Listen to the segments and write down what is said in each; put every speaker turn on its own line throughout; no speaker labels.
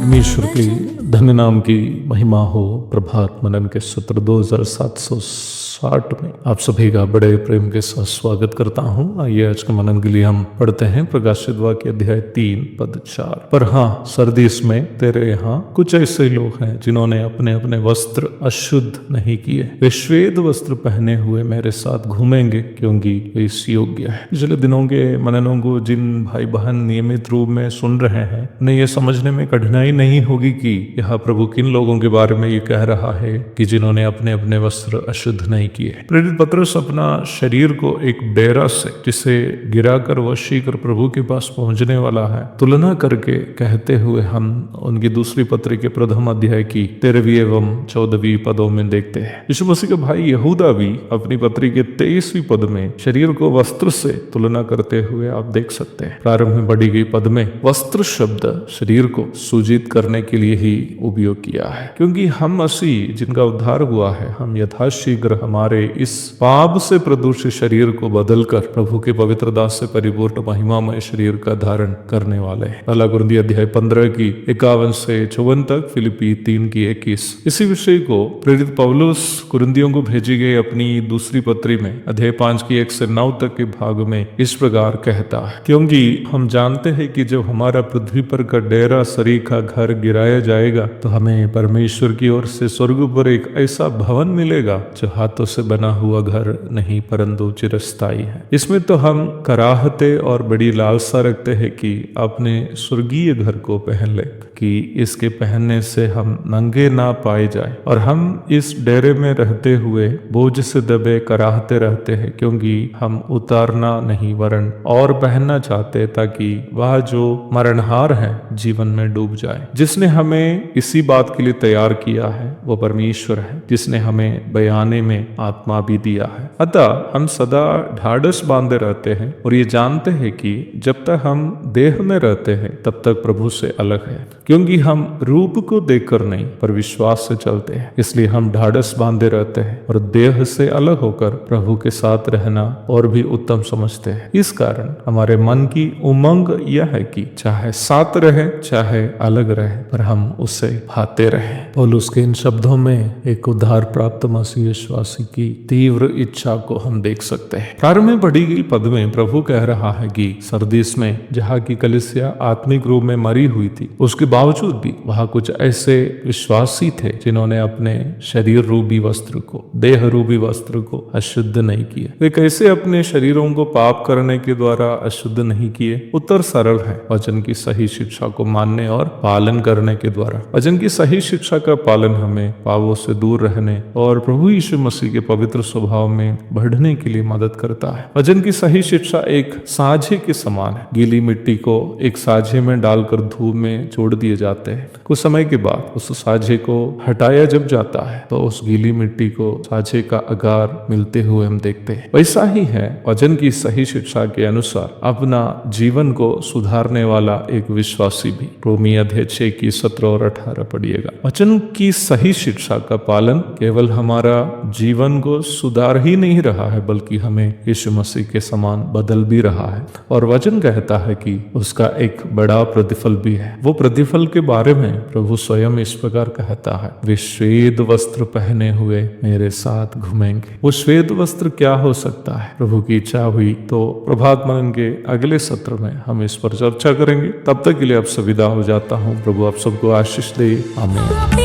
परमेश्वर की धन्य नाम की महिमा हो। प्रभात मनन के सत्र 2760 में आप सभी का बड़े प्रेम के साथ स्वागत करता हूं। आइए आज के मनन के लिए हम पढ़ते हैं प्रकाशित वाक्य अध्याय 3 पद 4। पर हाँ, सर्दीस में तेरे यहाँ कुछ ऐसे लोग हैं जिन्होंने अपने अपने वस्त्र अशुद्ध नहीं किए। वे श्वेत वस्त्र पहने हुए मेरे साथ घूमेंगे क्योंकि वे इस योग्य है। पिछले दिनों के मननों को जिन भाई बहन नियमित रूप में सुन रहे हैं, उन्हें यह समझने में कठिनाई नहीं होगी कि यह प्रभु किन लोगों के बारे में ये कह रहा है कि जिन्होंने अपने अपने वस्त्र अशुद्ध नहीं किए। प्रेरित पतरस अपना शरीर को एक डेरा से जिसे गिराकर वशी कर प्रभु के पास पहुंचने वाला है तुलना करके कहते हुए हम उनकी दूसरी पत्री के प्रथम अध्याय की 13वीं एवं 14वीं पदों में देखते हैं। यीशु मसीह का भाई यहूदा भी अपनी पत्री के 23वीं पद में शरीर को वस्त्र से तुलना करते हुए आप देख सकते हैं। प्रारंभ में बढ़ी गई पद में वस्त्र शब्द शरीर को सूजित करने के लिए ही उपयोग किया है, क्योंकि हम मसीह जिनका उद्धार हुआ है, हम यथाशीघ्र हमारे इस पाप से प्रदूषित शरीर को बदलकर प्रभु के पवित्र दास से परिपूर्ण महिमामय शरीर का धारण करने वाले हैं। पहला कुरिन्थियों अध्याय 15 की 51 से 54 तक, फिलिपी 3 की 21। इसी विषय को प्रेरित पौलुस कुरिन्थियों को भेजी गई अपनी दूसरी पत्री में अध्याय 5 की 1 से 9 तक के भाग में इस प्रकार कहता है, क्योंकि हम जानते हैं कि जब हमारा पृथ्वी पर का डेरा शरीर का घर गिराया जाएगा तो हमें परमेश्वर की ओर से स्वर्ग पर एक ऐसा भवन मिलेगा जो हाथों से बना हुआ घर नहीं परंतु चिरस्थायी है। इसमें तो हम कराहते और बड़ी लालसा रखते हैं कि अपने स्वर्गीय घर को पहन ले, कि इसके पहनने से हम नंगे ना पाए जाए। और हम इस डेरे में रहते हुए बोझ से दबे कराहते रहते हैं, क्योंकि हम उतारना नहीं वरन और पहनना चाहते, ताकि वह जो मरणहार है जीवन में डूब जाए। जिसने हमें इसी बात के लिए तैयार किया है वो परमेश्वर है, जिसने हमें बयाने में आत्मा भी दिया है। अतः हम सदा ढाढ़स बांधे रहते हैं और ये जानते हैं कि जब तक हम देह में रहते हैं तब तक प्रभु से अलग है, क्योंकि हम रूप को देखकर नहीं पर विश्वास से चलते हैं। इसलिए हम ढाढ़स बांधे रहते हैं और देह से अलग होकर प्रभु के साथ रहना और भी उत्तम समझते हैं। इस कारण हमारे मन की उमंग यह है कि चाहे साथ रहे चाहे अलग रहे, पर हम उससे भाते रहे। पौलुस के इन शब्दों में एक उद्धार प्राप्त मसीह विश्वासी की तीव्र इच्छा को हम देख सकते हैं। प्रारंभ में पढ़ी गई पद में प्रभु कह रहा है कि सरदीस में जहाँ की कलीसिया आत्मिक रूप में मरी हुई थी, उसके बावजूद भी वहाँ कुछ ऐसे विश्वासी थे जिन्होंने अपने शरीर रूपी वस्त्र को, देह रूपी वस्त्र को अशुद्ध नहीं किए। वे कैसे अपने शरीरों को पाप करने के द्वारा अशुद्ध नहीं किए? उत्तर सरल है, वचन की सही शिक्षा को मानने और पालन करने के द्वारा। वचन की सही शिक्षा का पालन हमें पापों से दूर रहने और प्रभु यीशु मसीह के पवित्र स्वभाव में बढ़ने के लिए मदद करता है। वचन की सही शिक्षा एक साझे के समान है। गीली मिट्टी को एक साझे में डालकर धूप में जोड़ दिए जाते हैं। कुछ समय के बाद उस साझे को हटाया जब जाता है तो उस गीली मिट्टी को साझे का आकार मिलते हुए हम देखते हैं। वैसा ही है वचन की सही शिक्षा के अनुसार अपना जीवन को सुधारने वाला एक विश्वासी भी। रोमी अध्याय 6 की 17 और 18 पढ़िएगा। वचन की सही शिक्षा का पालन केवल हमारा जीवन को सुधार ही नहीं रहा है, बल्कि हमें यीशु मसीह के समान बदल भी रहा है। और वचन कहता है कि उसका एक बड़ा प्रतिफल भी है। वो प्रतिफल के बारे में प्रभु स्वयं इस प्रकार कहता है, वे श्वेत वस्त्र पहने हुए मेरे साथ घूमेंगे। वो श्वेत वस्त्र क्या हो सकता है? प्रभु की इच्छा हुई तो प्रभात मनन के अगले सत्र में हम इस पर चर्चा करेंगे। तब तक के लिए आप से विदा हो जाता हूँ। प्रभु आप सबको आशीष दे। आमीन।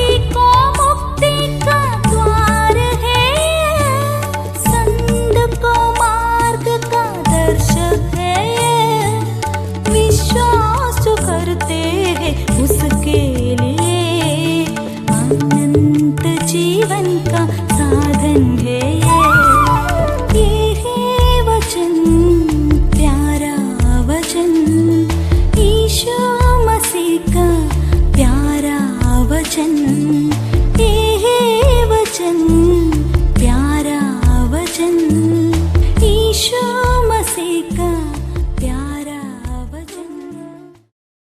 विश्वास जीवन का साधन है ये है वचन, प्यारा वचन, यीशु मसीह का प्यारा वचन। ये है वचन, प्यारा वचन, यीशु